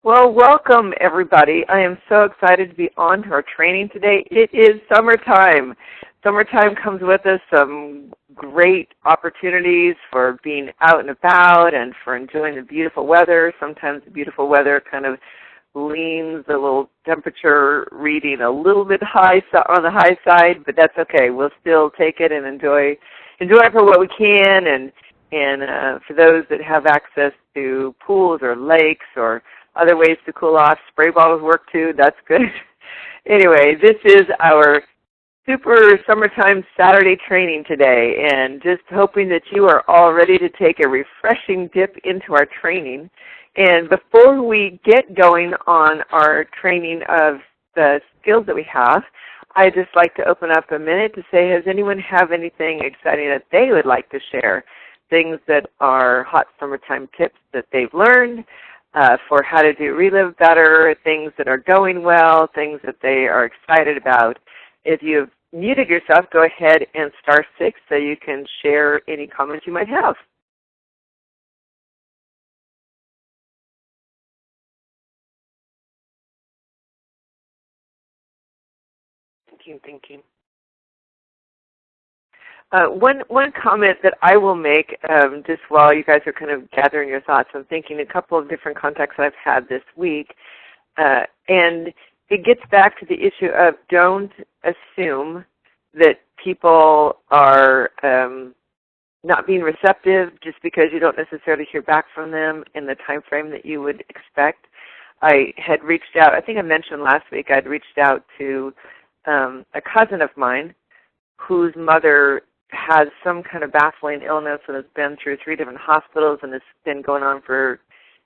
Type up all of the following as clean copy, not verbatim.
Well, welcome everybody. I am so excited to be on our training today. It is summertime. Summertime comes with us some great opportunities for being out and about and for enjoying the beautiful weather. Sometimes the beautiful weather kind of leans the little temperature reading a little bit high on the high side, but that's okay. We'll still take it and enjoy it for what we can. And for those that have access to pools or lakes or other ways to cool off, spray bottles work too. That's good. Anyway, this is our super summertime Saturday training today, and just hoping that you are all ready to take a refreshing dip into our training. And before we get going on our training of the skills that we have, I'd just like to open up a minute to say, does anyone have anything exciting that they would like to share? Things that are hot summertime tips that they've learned for how to do Reliv better, things that are going well, things that they are excited about. If you've muted yourself, go ahead and star 6 so you can share any comments you might have. Thinking. One comment that I will make just while you guys are kind of gathering your thoughts, I'm thinking a couple of different contacts I've had this week, and it gets back to the issue of don't assume that people are not being receptive just because you don't necessarily hear back from them in the time frame that you would expect. I had reached out, I think I mentioned last week, I'd reached out to a cousin of mine whose mother has some kind of baffling illness and has been through 3 different hospitals and has been going on for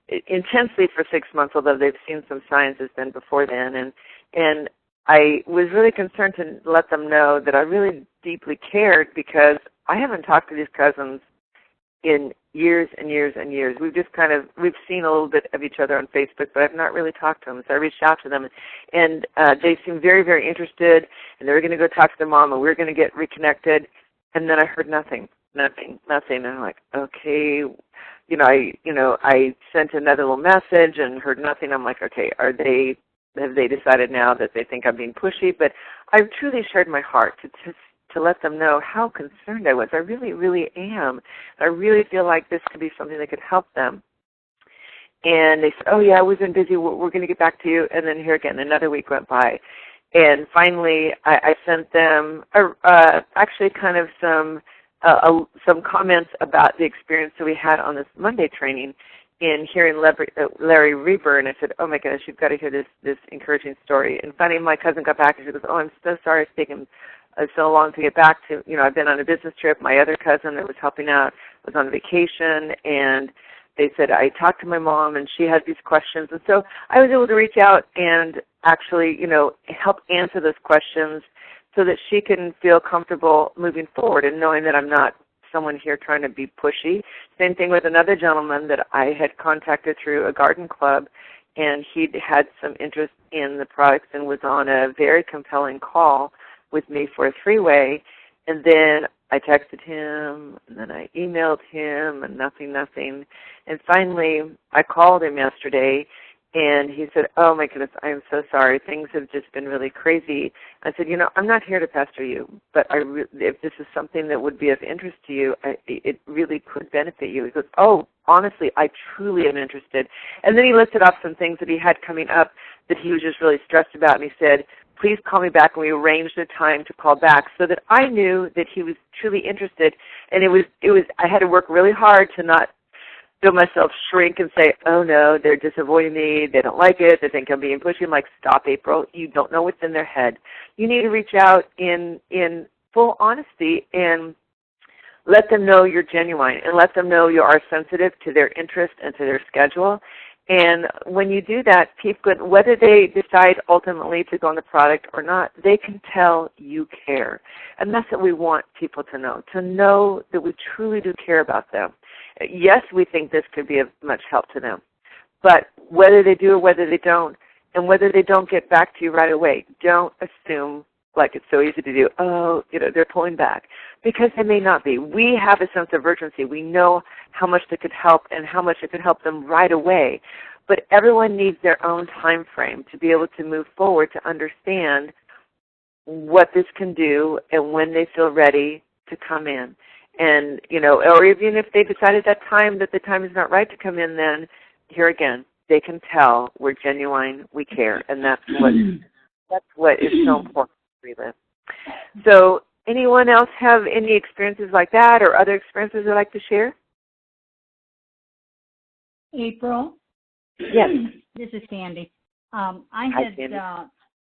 intensely for 6 months, although they've seen some signs has been before then. And I was really concerned to let them know that I really deeply cared because I haven't talked to these cousins in years and years and years. We've seen a little bit of each other on Facebook, but I've not really talked to them. So I reached out to them, and they seemed very, very interested, and they were going to go talk to their mom, and we were going to get reconnected. And then I heard nothing. And I'm like, okay, I sent another little message and heard nothing. I'm like, okay, have they decided now that they think I'm being pushy? But I've truly shared my heart to let them know how concerned I was. I really, really am. I really feel like this could be something that could help them. And they said, oh, yeah, we've been busy. We're going to get back to you. And then here again, another week went by. And finally, I sent them actually kind of some comments about the experience that we had on this Monday training in hearing Larry Reber, and I said, oh my goodness, you've got to hear this encouraging story. And finally my cousin got back and she goes, oh, I'm so sorry it's taken so long to get back to, I've been on a business trip. My other cousin that was helping out was on vacation, and they said, I talked to my mom and she had these questions. And so I was able to reach out and actually, help answer those questions so that she can feel comfortable moving forward and knowing that I'm not someone here trying to be pushy. Same thing with another gentleman that I had contacted through a garden club, and he'd had some interest in the products and was on a very compelling call with me for a 3-way. And then I texted him, and then I emailed him, and nothing. And finally, I called him yesterday, and he said, oh, my goodness, I am so sorry. Things have just been really crazy. I said, I'm not here to pester you, but if this is something that would be of interest to you, it really could benefit you. He goes, oh, honestly, I truly am interested. And then he listed off some things that he had coming up that he was just really stressed about, and he said, please call me back, and we arranged a time to call back so that I knew that he was truly interested. And I had to work really hard to not feel myself shrink and say, oh no, they're just avoiding me, they don't like it, they think I'm being pushy. I'm like, stop, April, you don't know what's in their head. You need to reach out in full honesty and let them know you're genuine and let them know you are sensitive to their interest and to their schedule. And when you do that, people, whether they decide ultimately to go on the product or not, they can tell you care. And that's what we want people to know that we truly do care about them. Yes, we think this could be of much help to them, but whether they do or whether they don't, and whether they don't get back to you right away, don't assume like it's so easy to do, oh, they're pulling back, because they may not be. We have a sense of urgency. We know how much they could help and how much it could help them right away. but everyone needs their own time frame to be able to move forward to understand what this can do and when they feel ready to come in. And, or even if they decide at that the time is not right to come in, then here again, they can tell we're genuine, we care, and that's what is so important to Reliv. So anyone else have any experiences like that or other experiences they'd like to share? April? Yes. This is Sandy. I Hi, Sandy.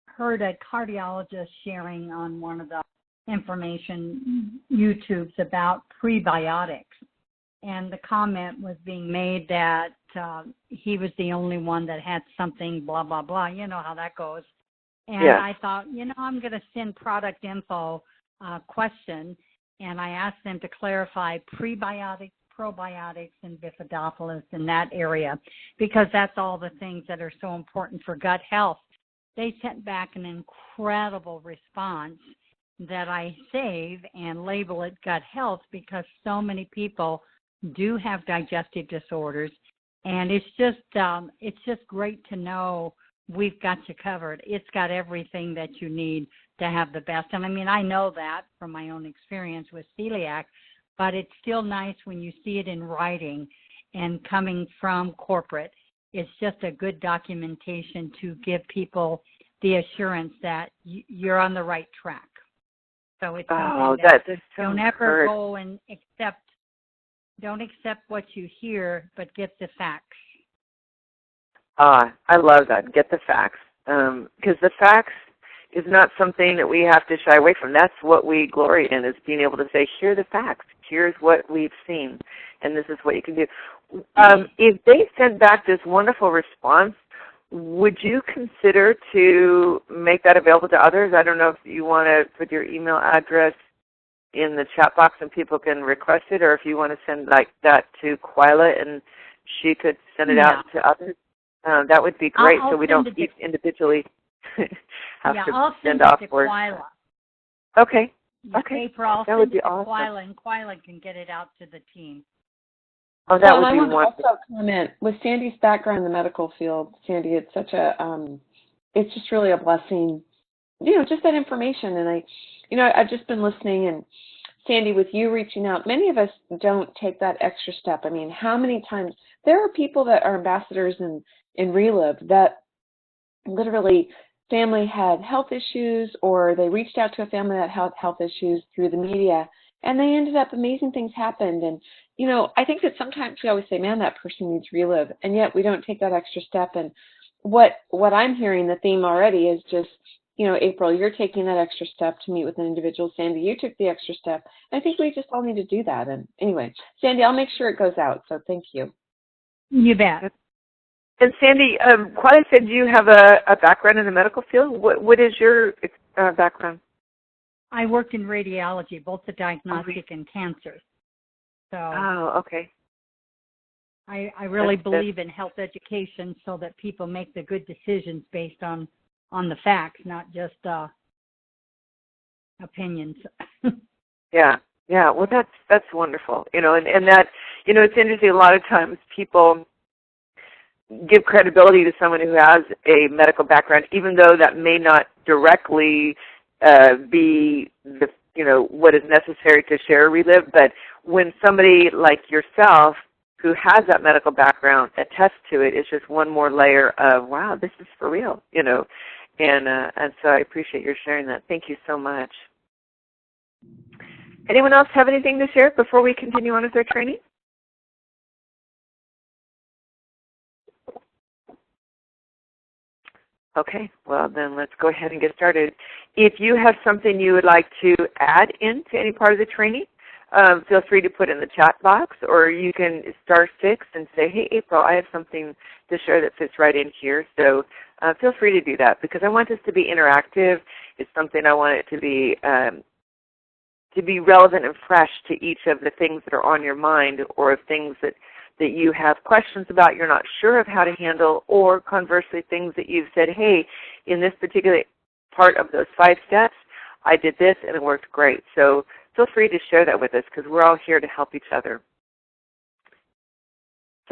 heard a cardiologist sharing on one of the information YouTubes about prebiotics. And the comment was being made that he was the only one that had something, blah, blah, blah. You know how that goes. And Yeah. I thought, I'm going to send product info question, and I asked them to clarify prebiotics, probiotics, and bifidobacillus in that area, because that's all the things that are so important for gut health. They sent back an incredible response that I save and label it gut health, because so many people do have digestive disorders, and it's just great to know we've got you covered. It's got everything that you need to have the best. And I mean, I know that from my own experience with celiac, but it's still nice when you see it in writing and coming from corporate. It's just a good documentation to give people the assurance that you're on the right track. So it's something that don't ever go and don't accept what you hear, but get the facts. I love that. Get the facts. Because the facts is not something that we have to shy away from. That's what we glory in, is being able to say, here are the facts. Here's what we've seen, and this is what you can do. If they sent back this wonderful response, would you consider to make that available to others? I don't know if you want to put your email address in the chat box and people can request it, or if you want to send like that to Quila and she could send it out to others. That would be great, so we don't each individually have to send off words. Quila. Okay. April, that would be awesome. awesome. Quila, and Quila can get it out to the team. Oh, that would I be want wonderful. to also comment, with Sandy's background in the medical field, Sandy, it's such a, it's just really a blessing, just that information. And I've just been listening, and Sandy, with you reaching out, many of us don't take that extra step. I mean, how many times, there are people that are ambassadors in Reliv that literally family had health issues, or they reached out to a family that had health issues through the media, and they ended up, amazing things happened. And I think that sometimes we always say, man, that person needs Reliv, and yet we don't take that extra step. And what I'm hearing, the theme already, is just, April, you're taking that extra step to meet with an individual. Sandy, you took the extra step. I think we just all need to do that. And anyway, Sandy, I'll make sure it goes out, so thank you. You bet. And Sandy, Quila said you have a background in the medical field. What is your background? I worked in radiology, both the diagnostic and cancer. So okay. I really believe in health education so that people make the good decisions based on the facts, not just opinions. Yeah. Well, that's wonderful. And that, it's interesting. A lot of times people give credibility to someone who has a medical background, even though that may not directly be the what is necessary to share Reliv. But when somebody like yourself, who has that medical background, attests to it, it's just one more layer of, wow, this is for real, And so I appreciate your sharing that. Thank you so much. Anyone else have anything to share before we continue on with our training? Okay, well then let's go ahead and get started. If you have something you would like to add into any part of the training, feel free to put in the chat box, or you can *6 and say, hey, April, I have something to share that fits right in here. So feel free to do that, because I want this to be interactive. It's something I want it to be relevant and fresh to each of the things that are on your mind, or things that you have questions about, you're not sure of how to handle, or conversely, things that you've said, hey, in this particular part of those 5 steps, I did this and it worked great. So feel free to share that with us, because we're all here to help each other.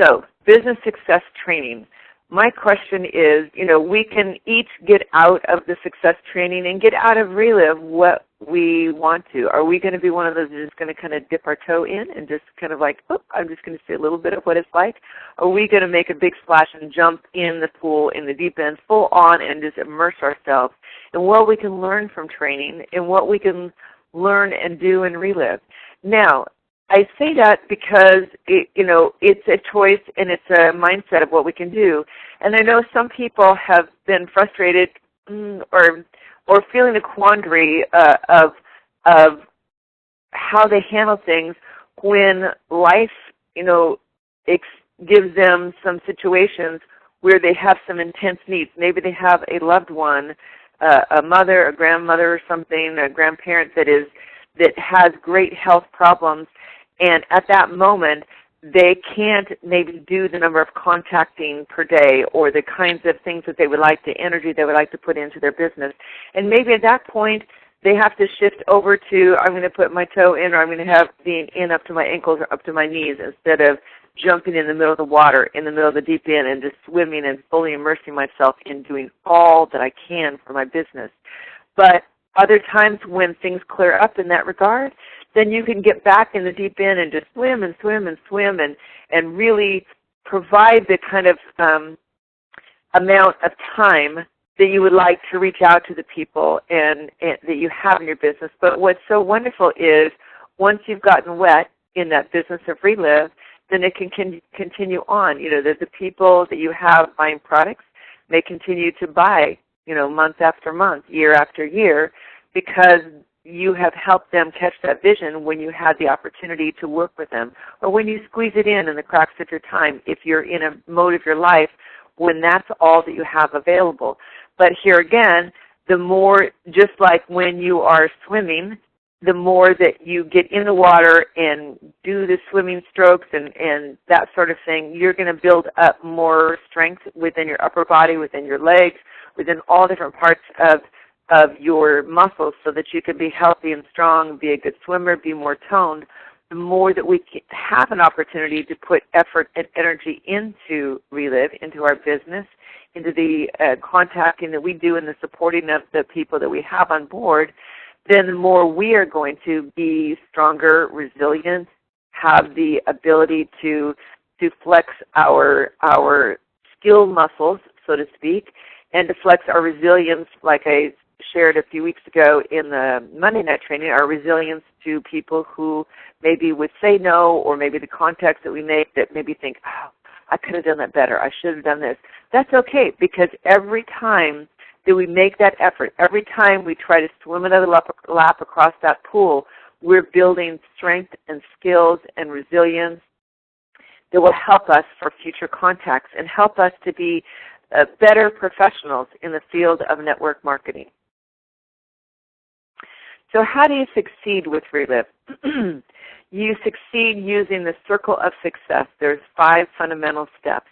So, business success training. my question is, we can each get out of the success training and get out of Reliv what we want to. Are we going to be one of those that's just going to kind of dip our toe in and just kind of like, oh, I'm just going to see a little bit of what it's like? Or are we going to make a big splash and jump in the pool, in the deep end, full on, and just immerse ourselves in what we can learn from training and what we can learn and do in Reliv? Now, I say that because it's a choice and it's a mindset of what we can do. And I know some people have been frustrated or feeling a quandary of how they handle things when life, gives them some situations where they have some intense needs. Maybe they have a loved one, a mother, a grandmother or something, a grandparent that has great health problems. And at that moment, they can't maybe do the number of contacting per day or the kinds of things that they would like, the energy they would like to put into their business. And maybe at that point, they have to shift over to, I'm going to put my toe in, or I'm going to have being in up to my ankles or up to my knees instead of jumping in the middle of the water, in the middle of the deep end, and just swimming and fully immersing myself in doing all that I can for my business. But other times when things clear up in that regard, then you can get back in the deep end and just swim and swim and swim and really provide the kind of amount of time that you would like to reach out to the people and that you have in your business. But what's so wonderful is once you've gotten wet in that business of Reliv, then it can continue on. The people that you have buying products may continue to buy, month after month, year after year, because you have helped them catch that vision when you had the opportunity to work with them, or when you squeeze it in the cracks of your time, if you're in a mode of your life when that's all that you have available. But here again, the more, just like when you are swimming, the more that you get in the water and do the swimming strokes and that sort of thing, you're going to build up more strength within your upper body, within your legs, within all different parts of your muscles so that you can be healthy and strong, be a good swimmer, be more toned. The more that we have an opportunity to put effort and energy into Reliv, into our business, into the contacting that we do and the supporting of the people that we have on board, then the more we are going to be stronger, resilient, have the ability to flex our skill muscles, so to speak, and to flex our resilience, like I shared a few weeks ago in the Monday night training, our resilience to people who maybe would say no, or maybe the contacts that we make that maybe think, oh, I could have done that better, I should have done this. That's okay, because every time that we make that effort, every time we try to swim another lap across that pool, we're building strength and skills and resilience that will help us for future contacts and help us to be better professionals in the field of network marketing. So how do you succeed with Reliv? You succeed using the circle of success. There's 5 fundamental steps.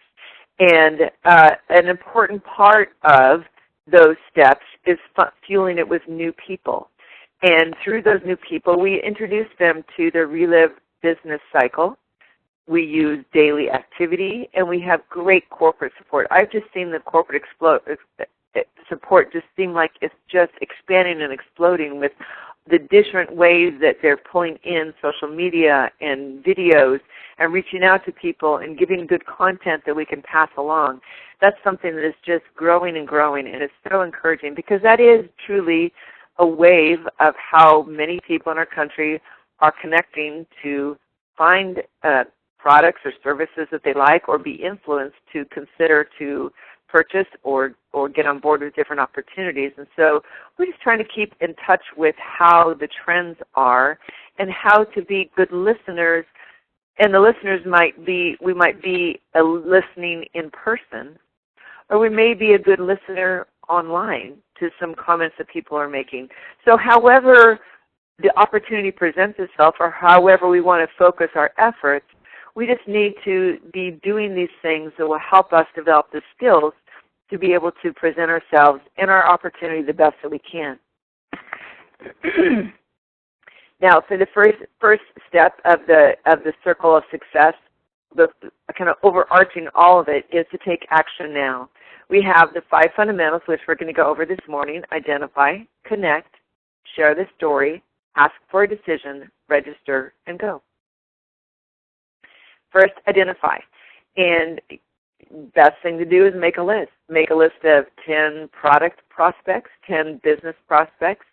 And an important part of those steps is fueling it with new people. And through those new people, we introduce them to the Reliv business cycle. We use daily activity, and we have great corporate support. I've just seen the corporate support just seem like it's just expanding and exploding with the different ways that they're pulling in social media and videos and reaching out to people and giving good content that we can pass along. That's something that is just growing and growing, and it's so encouraging because that is truly a wave of how many people in our country are connecting to find products or services that they like or be influenced to consider to purchase or get on board with different opportunities. And so we're just trying to keep in touch with how the trends are and how to be good listeners. And the listeners we might be listening in person, or we may be a good listener online to some comments that people are making. So however the opportunity presents itself or however we want to focus our efforts, we just need to be doing these things that will help us develop the skills to be able to present ourselves and our opportunity the best that we can. Now, for the first step of the circle of success, the kind of overarching all of it is to take action now. We have the 5 fundamentals, which we're going to go over this morning: identify, connect, share the story, ask for a decision, register, and go. First, identify. And best thing to do is make a list. Make a list of 10 product prospects, 10 business prospects.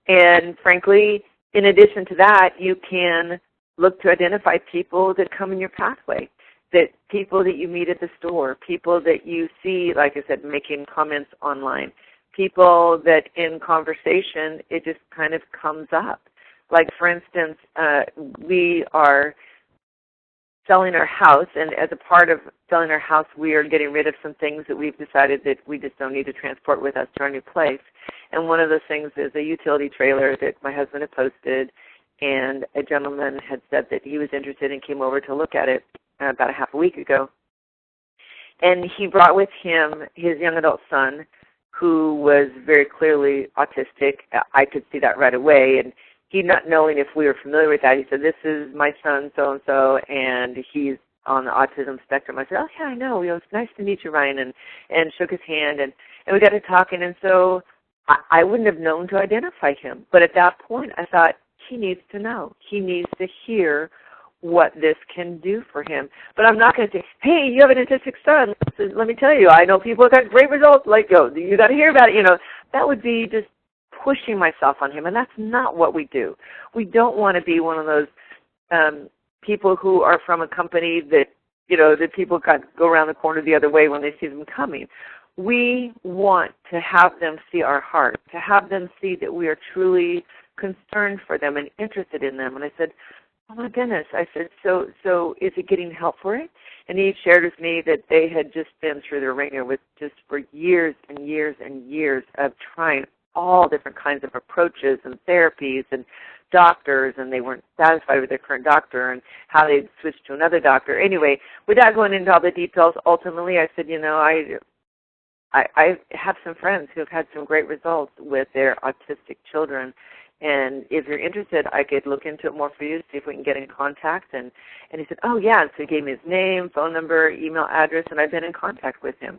And frankly, in addition to that, you can look to identify people that come in your pathway, that people that you meet at the store, people that you see, like I said, making comments online, people that in conversation it just kind of comes up. Like, for instance, we are selling our house, and as a part of selling our house, we are getting rid of some things that we've decided that we just don't need to transport with us to our new place. And one of those things is a utility trailer that my husband had posted, and a gentleman had said that he was interested and came over to look at it about a half a week ago. And he brought with him his young adult son, who was very clearly autistic. I could see that right away. And he, not knowing if we were familiar with that, he said, "This is my son, so-and-so, and he's on the autism spectrum." I said, "Oh, yeah, I know. It's nice to meet you, Ryan," and shook his hand, and we got to talking. And so I wouldn't have known to identify him. But at that point, I thought, he needs to know. He needs to hear what this can do for him. But I'm not going to say, "Hey, you have an autistic son. Let me tell you, I know people have got great results. Like, you got to hear about it." That would be just pushing myself on him, and that's not what we do. We don't want to be one of those people who are from a company that, that people go around the corner the other way when they see them coming. We want to have them see our heart, to have them see that we are truly concerned for them and interested in them. And I said, "Oh my goodness," I said, so is it getting help for it? And he shared with me that they had just been through the ringer with just for years and years and years of trying all different kinds of approaches and therapies and doctors, and they weren't satisfied with their current doctor and how they switched to another doctor. Anyway, without going into all the details, ultimately I said, I have some friends who have had some great results with their autistic children, and if you're interested, I could look into it more for you, see if we can get in contact. And he said, "Oh, yeah." So he gave me his name, phone number, email address, and I've been in contact with him.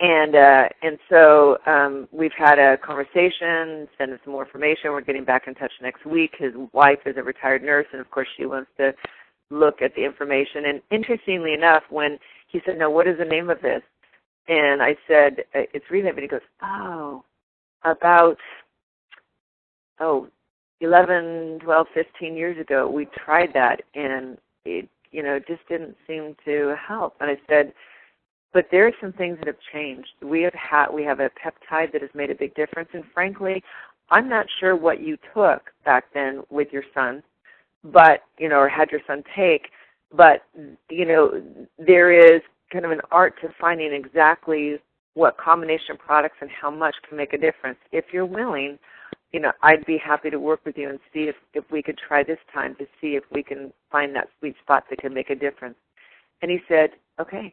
And so we've had a conversation, sent him some more information. We're getting back in touch next week. His wife is a retired nurse, and, of course, she wants to look at the information. And interestingly enough, when he said, "No, what is the name of this?" And I said, "It's Reliv." And he goes, about 11, 12, 15 years ago, we tried that, and it, just didn't seem to help." And I said, "But there are some things that have changed. We have a peptide that has made a big difference, and frankly, I'm not sure what you took back then with your son, but, or had your son take, but, there is kind of an art to finding exactly what combination products and how much can make a difference. If you're willing, I'd be happy to work with you and see if we could try this time to see if we can find that sweet spot that can make a difference." And he said, "Okay."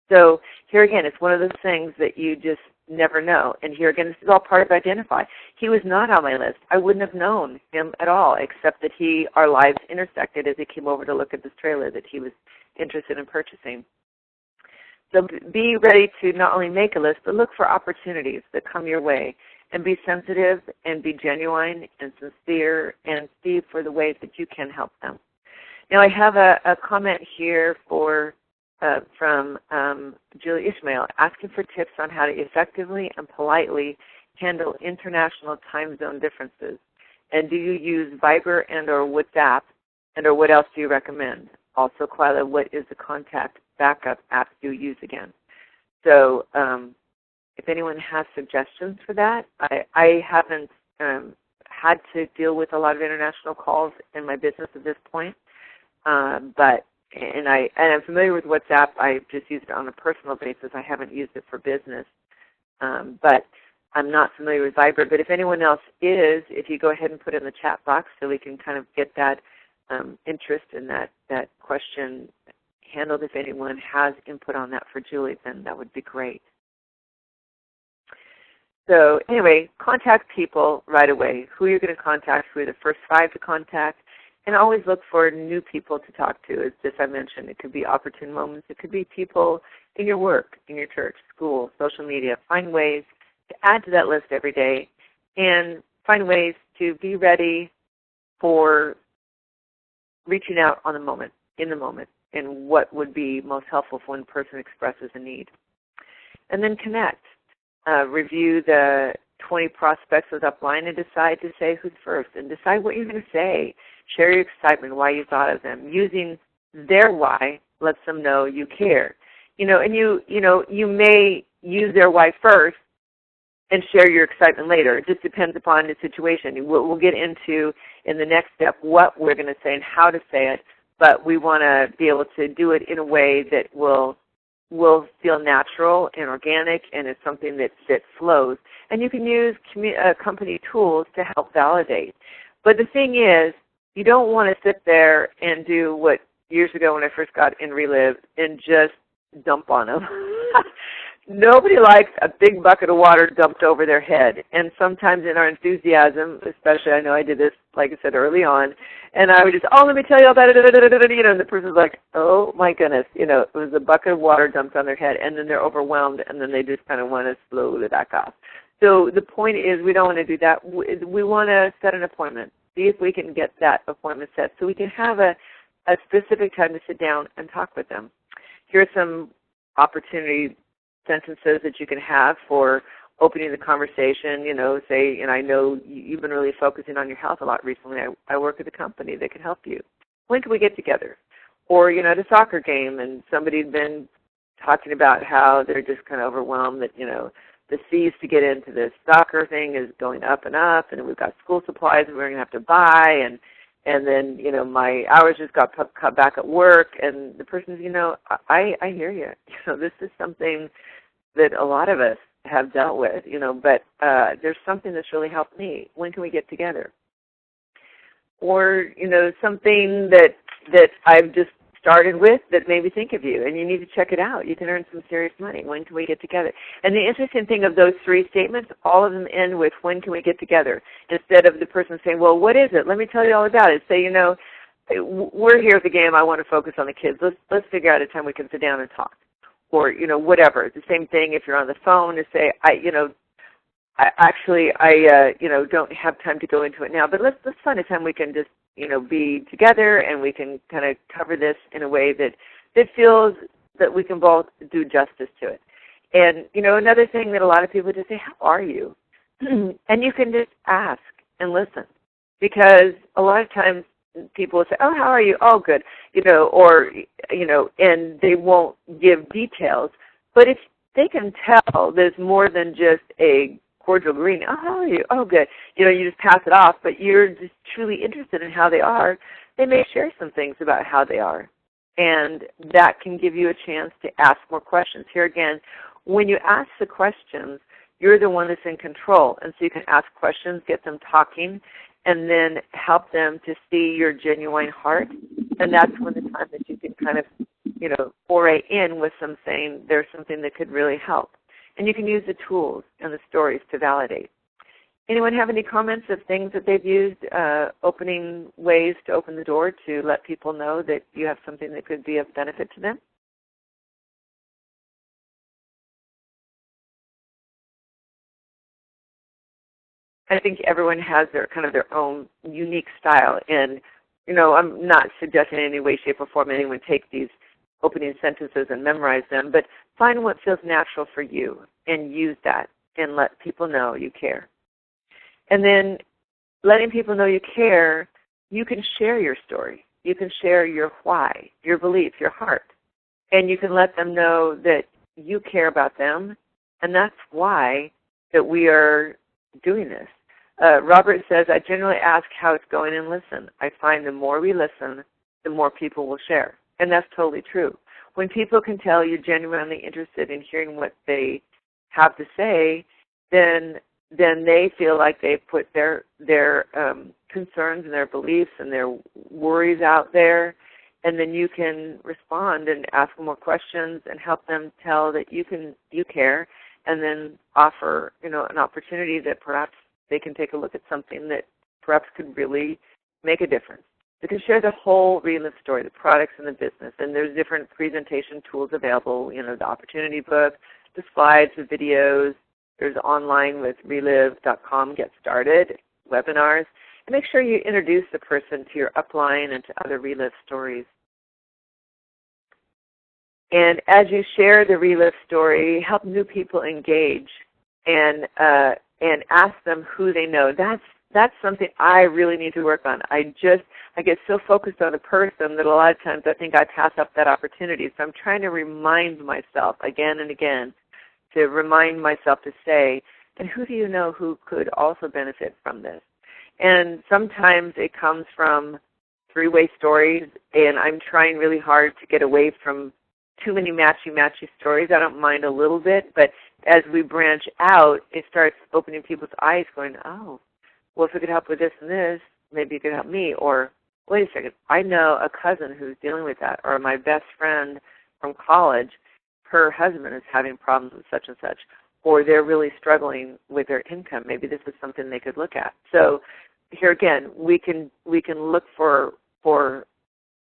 So here again, it's one of those things that you just never know. And here again, this is all part of identify. He was not on my list. I wouldn't have known him at all, except that our lives intersected as he came over to look at this trailer that he was interested in purchasing. So be ready to not only make a list, but look for opportunities that come your way, and be sensitive and be genuine and sincere and see for the ways that you can help them. Now I have a comment here from Julie Ishmael, asking for tips on how to effectively and politely handle international time zone differences. And do you use Viber and or WhatsApp, and or what else do you recommend? Also, Kyla, what is the contact backup app you use again? So if anyone has suggestions for that, I haven't had to deal with a lot of international calls in my business at this point, but I'm familiar with WhatsApp. I just use it on a personal basis. I haven't used it for business, but I'm not familiar with Viber. But if anyone else is, if you go ahead and put it in the chat box so we can kind of get that interest in that question handled. If anyone has input on that for Julie, then that would be great. So anyway, contact people right away. Who you're going to contact, who are the first 5 to contact, And always look for new people to talk to. As just I mentioned, it could be opportune moments. It could be people in your work, in your church, school, social media. Find ways to add to that list every day, and find ways to be ready for reaching out on the moment, in the moment, and what would be most helpful for when a person expresses a need. And then connect. Review the 20 prospects with upline and decide to say who's first, and decide what you're going to say. Share your excitement, why you thought of them. Using their why lets them know you care. And you may use their why first and share your excitement later. It just depends upon the situation. We'll get into, in the next step, what we're going to say and how to say it, but we want to be able to do it in a way that will feel natural and organic, and it's something that flows. And you can use company tools to help validate. But the thing is, you don't want to sit there and do what years ago when I first got in Reliv and just dump on them. Nobody likes a big bucket of water dumped over their head. And sometimes in our enthusiasm, especially, I know I did this, like I said, early on, and I would just, let me tell you all about it, and the person's like, oh my goodness, it was a bucket of water dumped on their head, and then they're overwhelmed, and then they just kind of want to slowly back off. So the point is, we don't want to do that. We want to set an appointment, see if we can get that appointment set so we can have a specific time to sit down and talk with them. Here are some opportunity sentences that you can have for opening the conversation, say, and I know you've been really focusing on your health a lot recently. I work at a company that can help you. When can we get together? Or, at a soccer game and somebody's been talking about how they're just kind of overwhelmed that, the fees to get into this soccer thing is going up, and we've got school supplies that we're going to have to buy, and then, my hours just got cut back at work, and the person's, I hear you. This is something that a lot of us have dealt with, but there's something that's really helped me. When can we get together? Or, something that I've just started with that made me think of you, and you need to check it out. You can earn some serious money. When can we get together? And the interesting thing of those three statements, all of them end with, when can we get together? Instead of the person saying, well, what is it? Let me tell you all about it. Say, we're here at the game. I want to focus on the kids. Let's figure out a time we can sit down and talk. Or, whatever. It's the same thing if you're on the phone to say, I don't have time to go into it now, but let's find a time we can just, be together, and we can kind of cover this in a way that feels that we can both do justice to it. And, another thing that a lot of people just say, how are you? And you can just ask and listen, because a lot of times people will say, oh, how are you? Oh, good. And they won't give details. But if they can tell there's more than just a cordial greeting, oh, how are you? Oh, good. You just pass it off, but you're just truly interested in how they are. They may share some things about how they are. And that can give you a chance to ask more questions. Here again, when you ask the questions, you're the one that's in control. And so you can ask questions, get them talking, and then help them to see your genuine heart. And that's when the time that you can kind of, foray in with some saying there's something that could really help. And you can use the tools and the stories to validate. Anyone have any comments of things that they've used, opening ways to open the door to let people know that you have something that could be of benefit to them? I think everyone has their own unique style. And, I'm not suggesting in any way, shape, or form anyone take these opening sentences and memorize them, but find what feels natural for you and use that and let people know you care. And then letting people know you care, you can share your story. You can share your why, your belief, your heart. And you can let them know that you care about them, and that's why that we are doing this. Robert says, I generally ask how it's going and listen. I find the more we listen, the more people will share. And that's totally true. When people can tell you're genuinely interested in hearing what they have to say, then they feel like they've put their concerns and their beliefs and their worries out there, and then you can respond and ask them more questions and help them tell that you care, and then offer an opportunity that perhaps they can take a look at something that perhaps could really make a difference. They can share the whole Reliv story, the products and the business. And there's different presentation tools available, the opportunity book, the slides, the videos. There's online with reliv.com, Get Started, webinars. And make sure you introduce the person to your upline and to other Reliv stories. And as you share the Reliv story, help new people engage and ask them who they know. That's something I really need to work on. I get so focused on a person that a lot of times I think I pass up that opportunity. So I'm trying to remind myself again and again, to remind myself to say, and who do you know who could also benefit from this? And sometimes it comes from three-way stories, and I'm trying really hard to get away from too many matchy-matchy stories. I don't mind a little bit, but as we branch out, it starts opening people's eyes going, oh, well, if it could help with this and this, maybe it could help me. Or, wait a second, I know a cousin who's dealing with that. Or my best friend from college, her husband is having problems with such and such. Or they're really struggling with their income. Maybe this is something they could look at. So here again, we can look for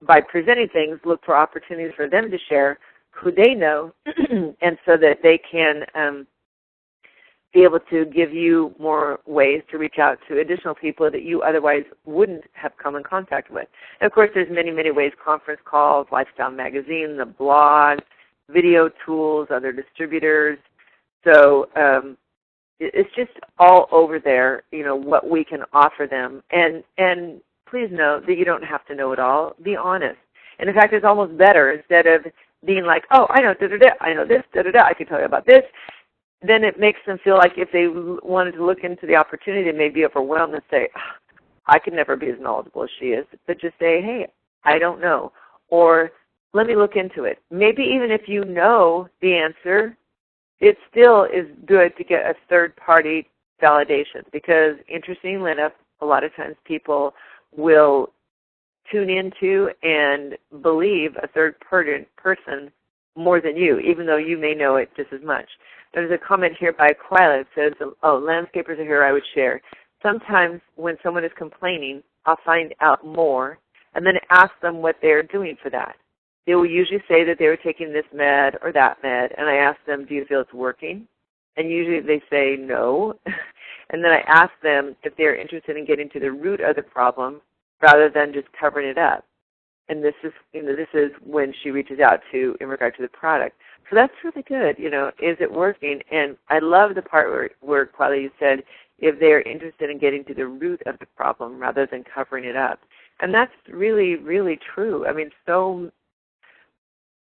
by presenting things, look for opportunities for them to share who they know, and so that they can be able to give you more ways to reach out to additional people that you otherwise wouldn't have come in contact with. And of course, there's many, many ways: conference calls, lifestyle magazine, the blog, video tools, other distributors. So it's just all over there, what we can offer them. And please know that you don't have to know it all. Be honest. And in fact, it's almost better, instead of being like, oh, I know da-da-da, I know this, da-da-da, I can tell you about this. Then it makes them feel like if they wanted to look into the opportunity, they may be overwhelmed and say, I could never be as knowledgeable as she is. But just say, hey, I don't know. Or let me look into it. Maybe even if you know the answer, it still is good to get a third-party validation, because interestingly enough, a lot of times people will tune into and believe a third person more than you, even though you may know it just as much. There's a comment here by Aquila that says, oh, landscapers are here, I would share. Sometimes when someone is complaining, I'll find out more and then ask them what they're doing for that. They will usually say that they were taking this med or that med, and I ask them, do you feel it's working? And usually they say no. And then I ask them if they're interested in getting to the root of the problem rather than just covering it up. And this is, this is when she reaches out to in regard to the product. So that's really good. Is it working? And I love the part where Quali, you said, if they're interested in getting to the root of the problem rather than covering it up. And that's really, really true. I mean, so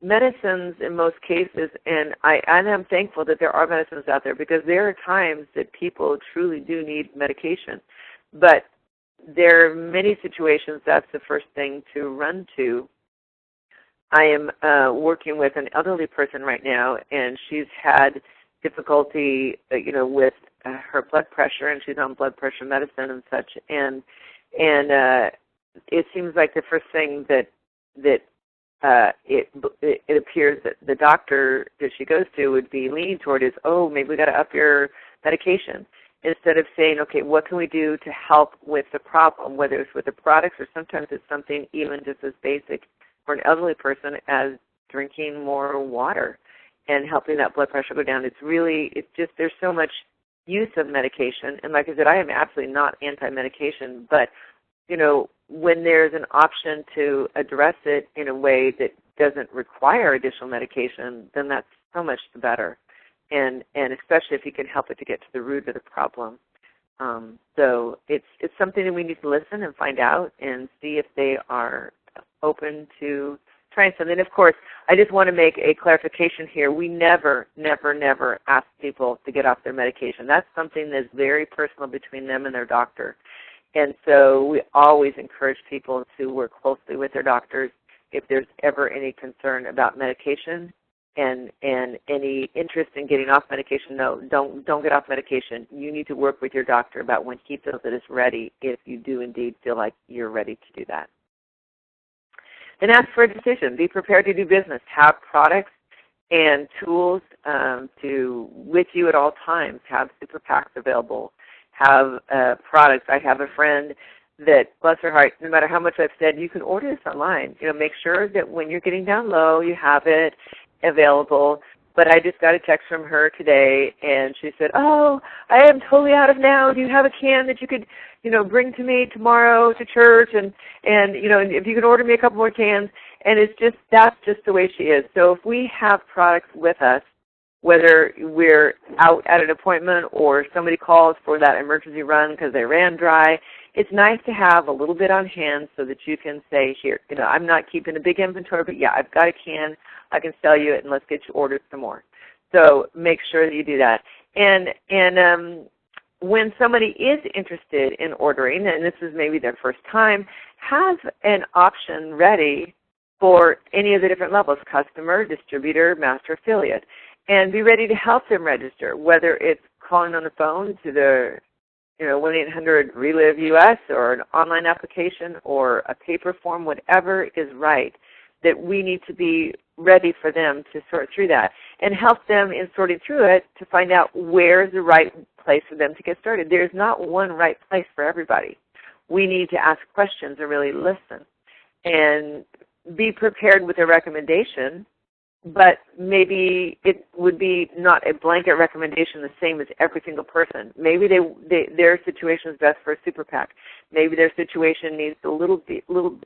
medicines in most cases, and I'm thankful that there are medicines out there, because there are times that people truly do need medication. But there are many situations that's the first thing to run to. I am working with an elderly person right now, and she's had difficulty, with her blood pressure, and she's on blood pressure medicine and such. And it seems like the first thing that it appears that the doctor that she goes to would be leaning toward is, oh, maybe we got to up your medication, instead of saying, okay, what can we do to help with the problem, whether it's with the products or sometimes it's something even just as basic for an elderly person as drinking more water and helping that blood pressure go down. There's so much use of medication. And like I said, I am absolutely not anti-medication, but, when there's an option to address it in a way that doesn't require additional medication, then that's so much the better. And especially if you can help it to get to the root of the problem. So it's something that we need to listen and find out and see if they are open to trying something. Of course, I just want to make a clarification here. We never, never, never ask people to get off their medication. That's something that's very personal between them and their doctor. And so we always encourage people to work closely with their doctors if there's ever any concern about medication and any interest in getting off medication. No, don't get off medication. You need to work with your doctor about when he feels that it's ready, if you do indeed feel like you're ready to do that. Then ask for a decision. Be prepared to do business. Have products and tools with you at all times. Have super PACs available. Have products. I have a friend that, bless her heart, no matter how much I've said, you can order this online. Make sure that when you're getting down low, you have it available. But I just got a text from her today, and she said, "Oh, I am totally out of now. Do you have a can that you could, bring to me tomorrow to church? And if you could order me a couple more cans." And that's just the way she is. So if we have products with us, whether we're out at an appointment or somebody calls for that emergency run because they ran dry, it's nice to have a little bit on hand so that you can say, here, I'm not keeping a big inventory, but yeah, I've got a can. I can sell you it, and let's get you ordered some more. So make sure that you do that. And when somebody is interested in ordering, and this is maybe their first time, have an option ready for any of the different levels, customer, distributor, master affiliate, and be ready to help them register, whether it's calling on the phone to the 1-800-RELIV US or an online application or a paper form, whatever is right, that we need to be ready for them to sort through that and help them in sorting through it to find out where's the right place for them to get started. There's not one right place for everybody. We need to ask questions and really listen and be prepared with a recommendation, but maybe it would be not a blanket recommendation the same as every single person. Maybe their situation is best for a super PAC. Maybe their situation needs a little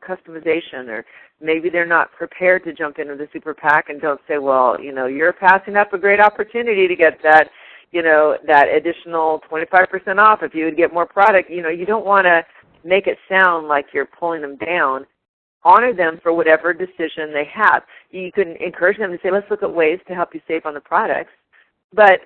customization, or maybe they're not prepared to jump into the super PAC and don't say, well, you're passing up a great opportunity to get that, that additional 25% off if you would get more product. You don't want to make it sound like you're pulling them down. Honor them for whatever decision they have. You can encourage them to say, let's look at ways to help you save on the products, but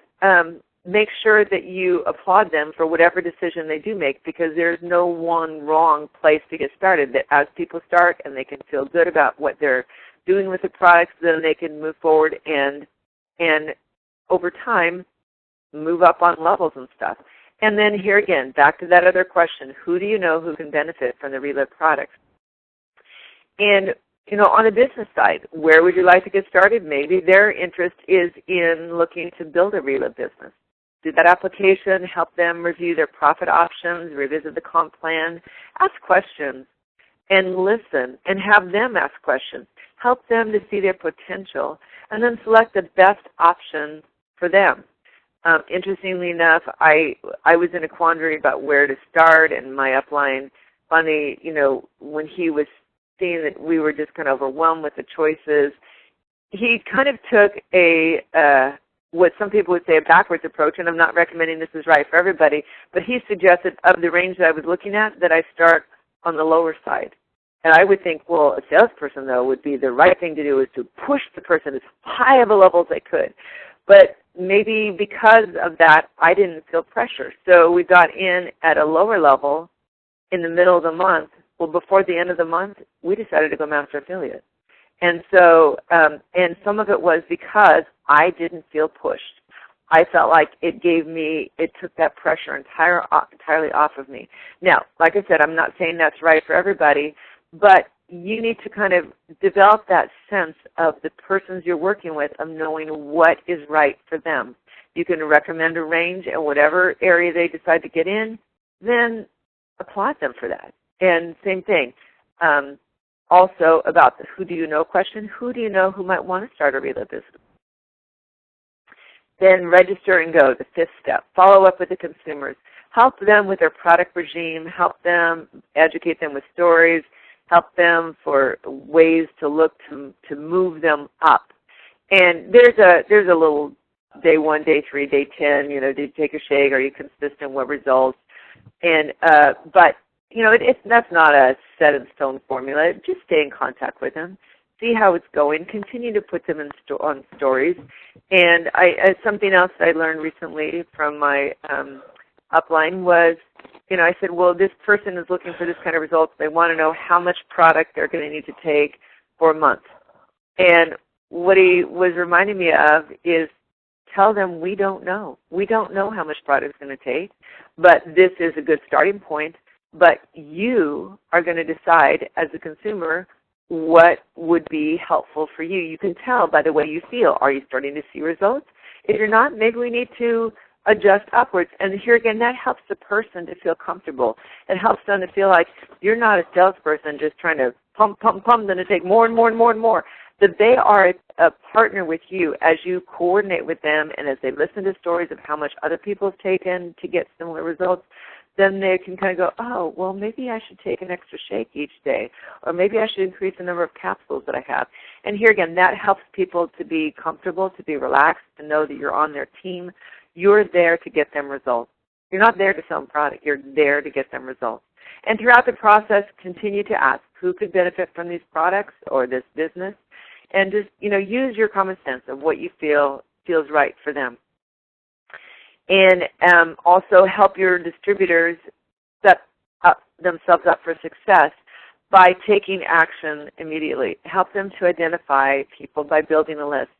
make sure that you applaud them for whatever decision they do make, because there's no one wrong place to get started. That as people start and they can feel good about what they're doing with the products, then they can move forward and over time move up on levels and stuff. And then here again, back to that other question, who do you know who can benefit from the Reliv products? And, on the business side, where would you like to get started? Maybe their interest is in looking to build a Reliv business. Do that application, help them review their profit options, revisit the comp plan, ask questions, and listen, and have them ask questions. Help them to see their potential, and then select the best option for them. Interestingly enough, I was in a quandary about where to start, and my upline, funny, when he was seeing that we were just kind of overwhelmed with the choices, he kind of took what some people would say a backwards approach, and I'm not recommending this is right for everybody, but he suggested of the range that I was looking at that I start on the lower side. And I would think, well, a salesperson, though, would be the right thing to do is to push the person as high of a level as they could. But maybe because of that, I didn't feel pressure. So we got in at a lower level in the middle of the month. Well, before the end of the month, we decided to go master affiliate. And so, and some of it was because I didn't feel pushed. I felt like it took that pressure entirely off of me. Now, like I said, I'm not saying that's right for everybody, but you need to kind of develop that sense of the persons you're working with, of knowing what is right for them. You can recommend a range in whatever area they decide to get in, then applaud them for that. And same thing, also about the who do you know question. Who do you know who might want to start a Reliv business? Then register and go, the fifth step. Follow up with the consumers. Help them with their product regime. Help them, educate them with stories. Help them for ways to look to move them up. And there's a little day 1, day 3, day 10, did you take a shake? Are you consistent? What results? And but that's not a set in stone formula. Just stay in contact with them, see how it's going, continue to put them on stories. And something else I learned recently from my upline was, I said, well, this person is looking for this kind of results. They want to know how much product they're going to need to take for a month. And what he was reminding me of is, tell them we don't know. We don't know how much product it's going to take, but this is a good starting point. But you are going to decide as a consumer what would be helpful for you. You can tell by the way you feel. Are you starting to see results? If you're not, maybe we need to adjust upwards. And here again, that helps the person to feel comfortable. It helps them to feel like you're not a salesperson just trying to pump, then to take more and more and more and more. That they are a partner with you as you coordinate with them, and as they listen to stories of how much other people have taken to get similar results, then they can kind of go, oh, well, maybe I should take an extra shake each day, or maybe I should increase the number of capsules that I have. And here again, that helps people to be comfortable, to be relaxed, to know that you're on their team. You're there to get them results. You're not there to sell them product. You're there to get them results. And throughout the process, continue to ask who could benefit from these products or this business, and just, use your common sense of what you feel feels right for them. And also help your distributors set themselves up for success by taking action immediately. Help them to identify people by building a list.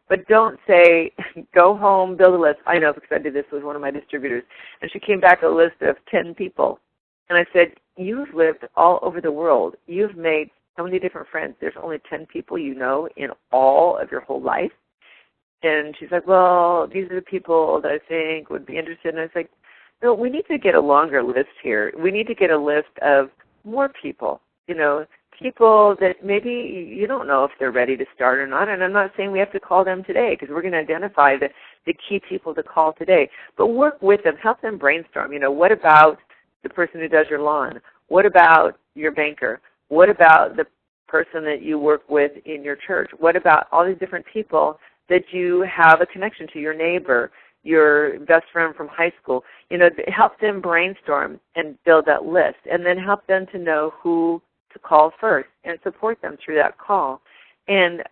But don't say, go home, build a list. I know because I did this with one of my distributors. And she came back with a list of 10 people. And I said, you've lived all over the world. You've made so many different friends. There's only 10 people you know in all of your whole life. And she's like, well, these are the people that I think would be interested. And I was like, no, we need to get a longer list here. We need to get a list of more people, people that maybe you don't know if they're ready to start or not. And I'm not saying we have to call them today because we're going to identify the key people to call today. But work with them. Help them brainstorm. What about the person who does your lawn? What about your banker? What about the person that you work with in your church? What about all these different people that you have a connection to, your neighbor, your best friend from high school? Help them brainstorm and build that list, and then help them to know who to call first and support them through that call. And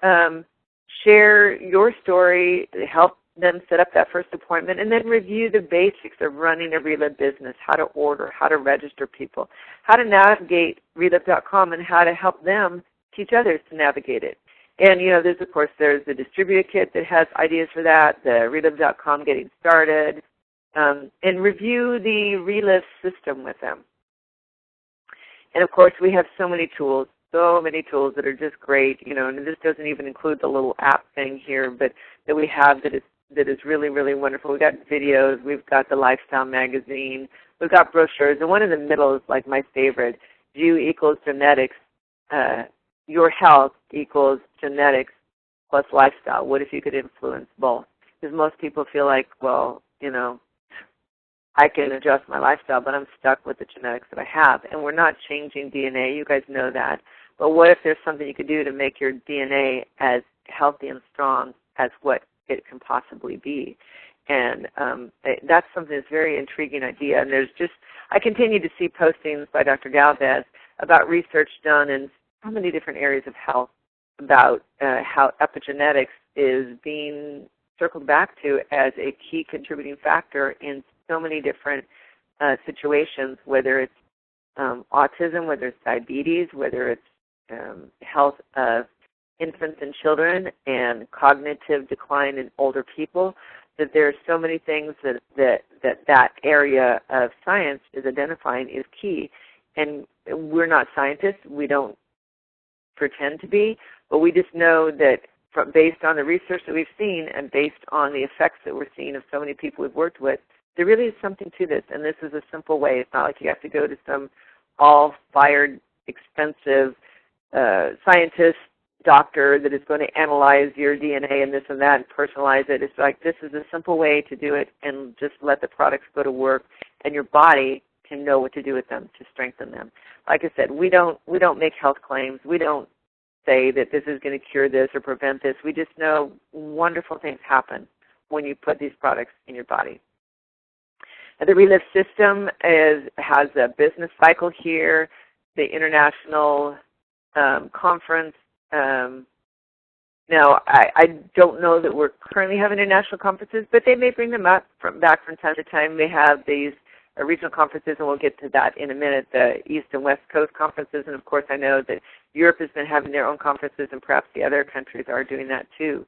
share your story, help them set up that first appointment, and then review the basics of running a Reliv business, how to order, how to register people, how to navigate Reliv.com, and how to help them teach others to navigate it. And, there's the distributor kit that has ideas for that, the Reliv.com getting started, and review the Reliv system with them. And, of course, we have so many tools that are just great, and this doesn't even include the little app thing here, but that we have that is really, really wonderful. We've got videos. We've got the Lifestyle magazine. We've got brochures. And one in the middle is like my favorite, You equals genetics. Your health equals genetics plus lifestyle. What if you could influence both? Because most people feel like, well, I can adjust my lifestyle, but I'm stuck with the genetics that I have. And we're not changing DNA. You guys know that. But what if there's something you could do to make your DNA as healthy and strong as what it can possibly be? And that's something that's a very intriguing idea. And I continue to see postings by Dr. Galvez about research done in so many different areas of health about how epigenetics is being circled back to as a key contributing factor in so many different situations, whether it's autism, whether it's diabetes, whether it's health of infants and children and cognitive decline in older people, that there are so many things that area of science is identifying is key. And we're not scientists. We don't pretend to be, but we just know that based on the research that we've seen and based on the effects that we're seeing of so many people we've worked with, there really is something to this, and this is a simple way. It's not like you have to go to some all-fired, expensive scientist doctor that is going to analyze your DNA and this and that and personalize it. It's like this is a simple way to do it and just let the products go to work, and your body can know what to do with them to strengthen them. Like I said, we don't make health claims. We don't say that this is going to cure this or prevent this. We just know wonderful things happen when you put these products in your body. The Reliv system has a business cycle here, the international conference. Now, I don't know that we're currently having international conferences, but they may bring them back from time to time. They have these regional conferences, and we'll get to that in a minute, the East and West Coast conferences. And, of course, I know that Europe has been having their own conferences, and perhaps the other countries are doing that too.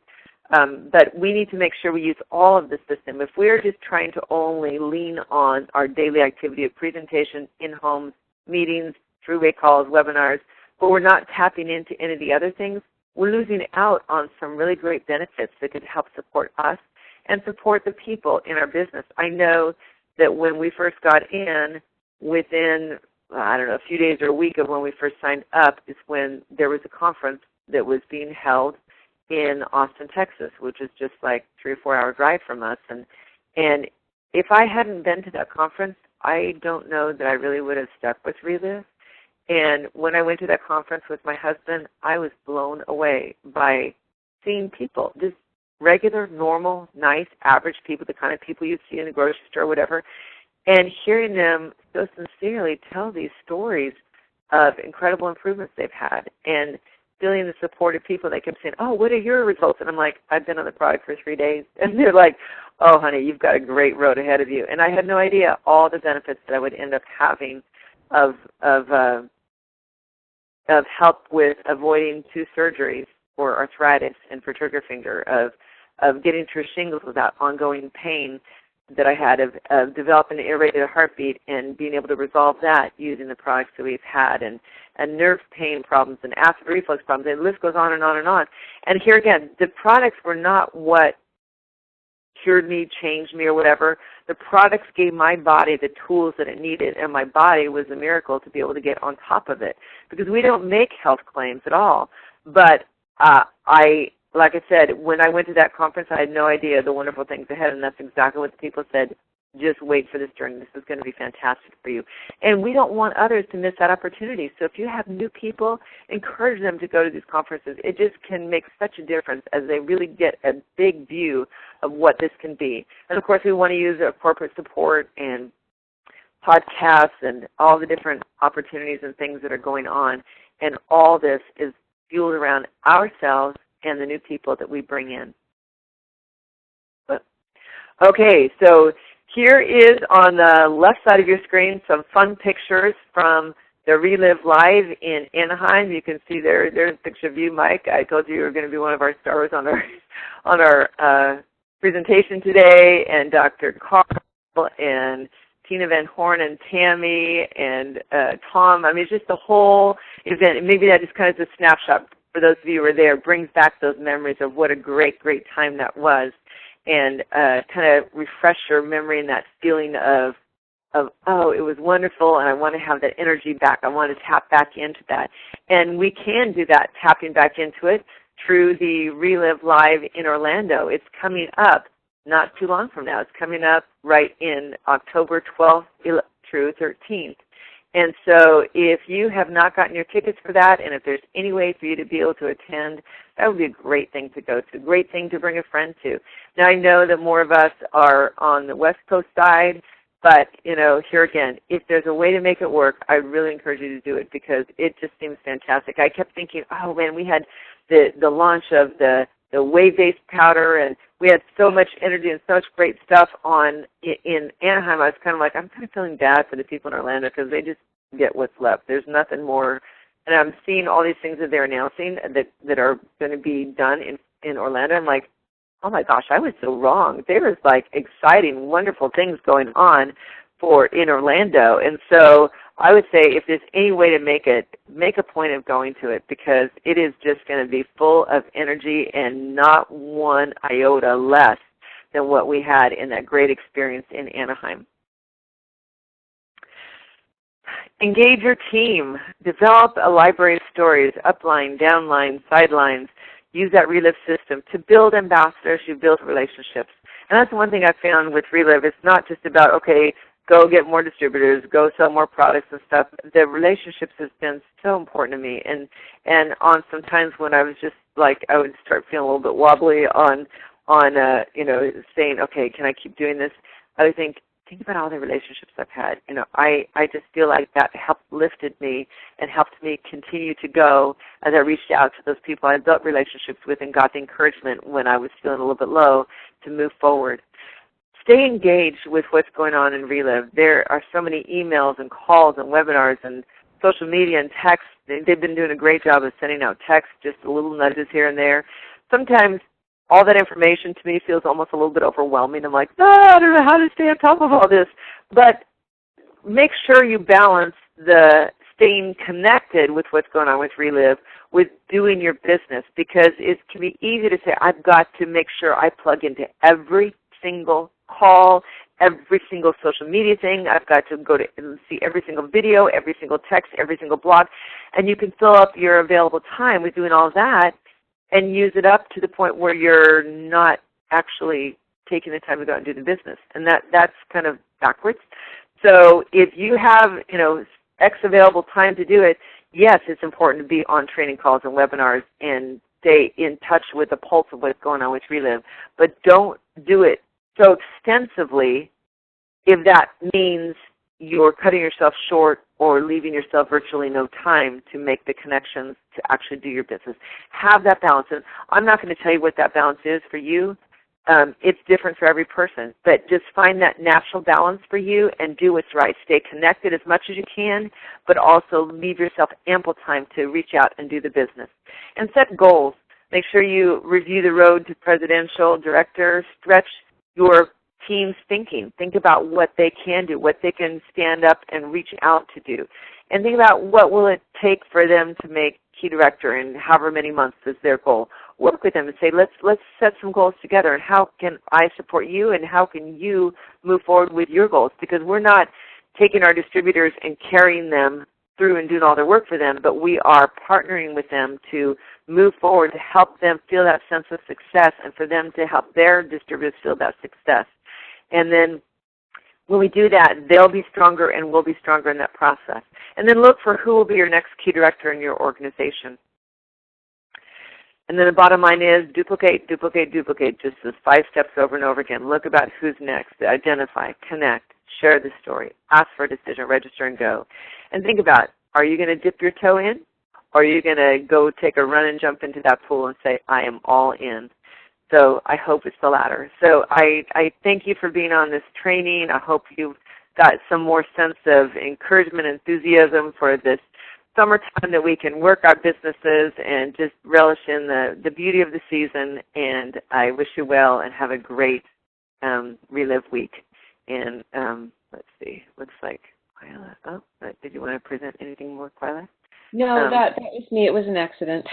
But we need to make sure we use all of the system. If we're just trying to only lean on our daily activity of presentation, in-home meetings, three-way calls, webinars, but we're not tapping into any of the other things, we're losing out on some really great benefits that could help support us and support the people in our business. I know that when we first got in, within, I don't know, a few days or a week of when we first signed up is when there was a conference that was being held in Austin, Texas, which is just like 3 or 4 hour drive from us. And if I hadn't been to that conference, I don't know that I really would have stuck with Reliv. And when I went to that conference with my husband, I was blown away by seeing people, just regular, normal, nice, average people, the kind of people you'd see in the grocery store or whatever, and hearing them so sincerely tell these stories of incredible improvements they've had, and feeling the support of people. They kept saying, oh, what are your results? And I'm like, I've been on the product for 3 days. And they're like, oh, honey, you've got a great road ahead of you. And I had no idea all the benefits that I would end up having of help with avoiding 2 surgeries for arthritis and for trigger finger, of getting through shingles without ongoing pain that I had, of developing an irregular heartbeat and being able to resolve that using the products that we've had, and nerve pain problems and acid reflux problems. And the list goes on and on and on. And here again, the products were not what cured me, changed me, or whatever. The products gave my body the tools that it needed, and my body was a miracle to be able to get on top of it. Because we don't make health claims at all. But like I said, when I went to that conference, I had no idea the wonderful things ahead, and that's exactly what the people said. Just wait for this journey. This is going to be fantastic for you. And we don't want others to miss that opportunity. So if you have new people, encourage them to go to these conferences. It just can make such a difference as they really get a big view of what this can be. And, of course, we want to use our corporate support and podcasts and all the different opportunities and things that are going on. And all this is fueled around ourselves and the new people that we bring in. Okay, so here is on the left side of your screen some fun pictures from the Reliv Live in Anaheim. You can see there's a picture of you, Mike. I told you were going to be one of our stars on our presentation today, and Dr. Carl and Tina Van Horn and Tammy and Tom. I mean, it's just the whole event. Maybe that just kind of is a snapshot for those of you who were there, brings back those memories of what a great, great time that was, and kind of refresh your memory and that feeling of, oh, it was wonderful, and I want to have that energy back. I want to tap back into that. And we can do that, tapping back into it, through the Reliv Live in Orlando. It's coming up not too long from now. It's coming up right in October 12th through 13th. And so if you have not gotten your tickets for that, and if there's any way for you to be able to attend, that would be a great thing to go to, a great thing to bring a friend to. Now, I know that more of us are on the West Coast side, but, you know, here again, if there's a way to make it work, I really encourage you to do it, because it just seems fantastic. I kept thinking, oh, man, we had the launch of the wave-based powder, and we had so much energy and so much great stuff on in Anaheim. I was kind of like, I'm kind of feeling bad for the people in Orlando, because they just get what's left. There's nothing more. And I'm seeing all these things that they're announcing that are going to be done in Orlando. I'm like, oh my gosh, I was so wrong. There was like exciting, wonderful things going on in Orlando. And so I would say if there's any way to make a point of going to it, because it is just going to be full of energy and not one iota less than what we had in that great experience in Anaheim. Engage your team. Develop a library of stories, upline, downline, sidelines. Use that Reliv system to build ambassadors. You build relationships. And that's one thing I found with Reliv. It's not just about, okay, go get more distributors, go sell more products and stuff. The relationships has been so important to me. And on some times when I was just like, I would start feeling a little bit wobbly on saying, okay, can I keep doing this? I would think about all the relationships I've had. You know, I just feel like that lifted me and helped me continue to go as I reached out to those people I built relationships with and got the encouragement when I was feeling a little bit low to move forward. Stay engaged with what's going on in Reliv. There are so many emails and calls and webinars and social media and text. They've been doing a great job of sending out text, just little nudges here and there. Sometimes all that information to me feels almost a little bit overwhelming. I'm like, I don't know how to stay on top of all this. But make sure you balance the staying connected with what's going on with Reliv with doing your business, because it can be easy to say, I've got to make sure I plug into every single call, every single social media thing. I've got to go to and see every single video, every single text, every single blog. And you can fill up your available time with doing all of that and use it up to the point where you're not actually taking the time to go out and do the business. And that's kind of backwards. So if you have, X available time to do it, yes, it's important to be on training calls and webinars and stay in touch with the pulse of what's going on with Reliv. But don't do it so extensively if that means you're cutting yourself short or leaving yourself virtually no time to make the connections to actually do your business. Have that balance. And I'm not going to tell you what that balance is for you. It's different for every person. But just find that natural balance for you and do what's right. Stay connected as much as you can, but also leave yourself ample time to reach out and do the business. And set goals. Make sure you review the road to presidential director. Stretch your team's thinking. Think about what they can do, what they can stand up and reach out to do. And think about what will it take for them to make key director in however many months is their goal. Work with them and say, let's set some goals together, and how can I support you, and how can you move forward with your goals? Because we're not taking our distributors and carrying them through and doing all their work for them, but we are partnering with them to move forward, to help them feel that sense of success, and for them to help their distributors feel that success. And then when we do that, they'll be stronger and we'll be stronger in that process. And then look for who will be your next key director in your organization. And then the bottom line is duplicate, duplicate, duplicate, just those 5 steps over and over again. Look about who's next, identify, connect, share the story, ask for a decision, register, and go. And think about, are you going to dip your toe in, or are you going to go take a run and jump into that pool and say, I am all in? So I hope it's the latter. So I thank you for being on this training. I hope you've got some more sense of encouragement and enthusiasm for this summertime, that we can work our businesses and just relish in the beauty of the season. And I wish you well and have a great Reliv week. And let's see, looks like Quila. Oh, did you want to present anything more, Quila? No, that was me. It was an accident.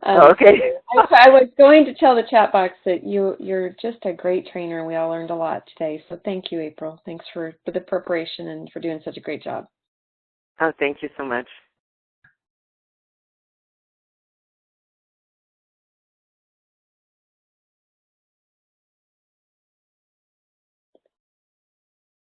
Okay. I was going to tell the chat box that you're just a great trainer, and we all learned a lot today. So thank you, April. Thanks for the preparation and for doing such a great job. Oh, thank you so much.